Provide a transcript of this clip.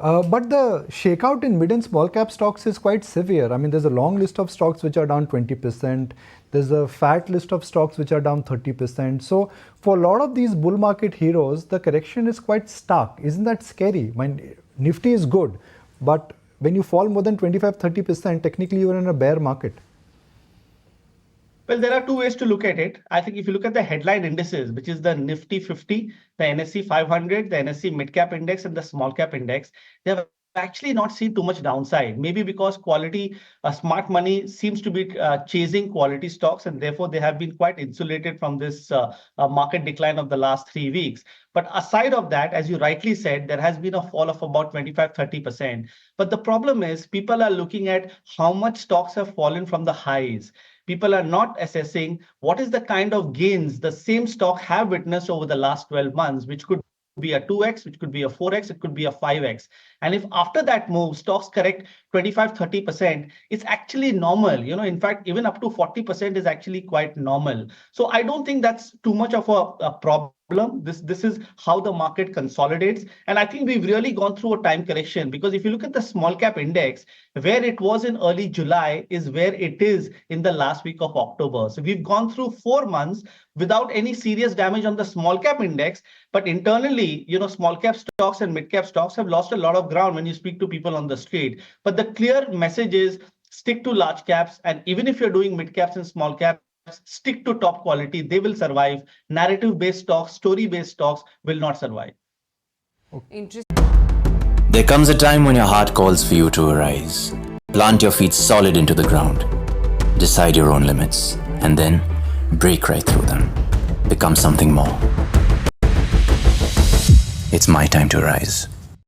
But the shakeout in mid and small cap stocks is quite severe. I mean, there's a long list of stocks which are down 20%. There's a fat list of stocks which are down 30%. So for a lot of these bull market heroes, the correction is quite stark. Isn't that scary? I mean, Nifty is good, but when you fall more than 25-30%, technically you're in a bear market. Well, there are two ways to look at it. I think if you look at the headline indices, which is the Nifty 50, the NSE 500, the NSE mid cap index, and the small cap index, they have actually not seen too much downside. Maybe because quality, smart money seems to be chasing quality stocks, and therefore they have been quite insulated from this market decline of the last 3 weeks. But aside of that, as you rightly said, there has been a fall of about 25-30%. But the problem is people are looking at how much stocks have fallen from the highs. People are not assessing what is the kind of gains the same stock have witnessed over the last 12 months, which could be a 2x, which could be a 4x, it could be a 5x. And if after that move, stocks correct 25-30%, it's actually normal. In fact, even up to 40% is actually quite normal. So I don't think that's too much of a problem. This is how the market consolidates. And I think we've really gone through a time correction, because if you look at the small cap index, where it was in early July is where it is in the last week of October. So we've gone through 4 months without any serious damage on the small cap index. But internally, small cap stocks and mid cap stocks have lost a lot of ground when you speak to people on the street. But the clear message is stick to large caps. And even if you're doing mid caps and small caps, stick to top quality. They will survive. Narrative-based stocks, story-based stocks will not survive. Interesting. There comes a time when your heart calls for you to arise. Plant your feet solid into the ground. Decide your own limits. And then break right through them. Become something more. It's my time to rise.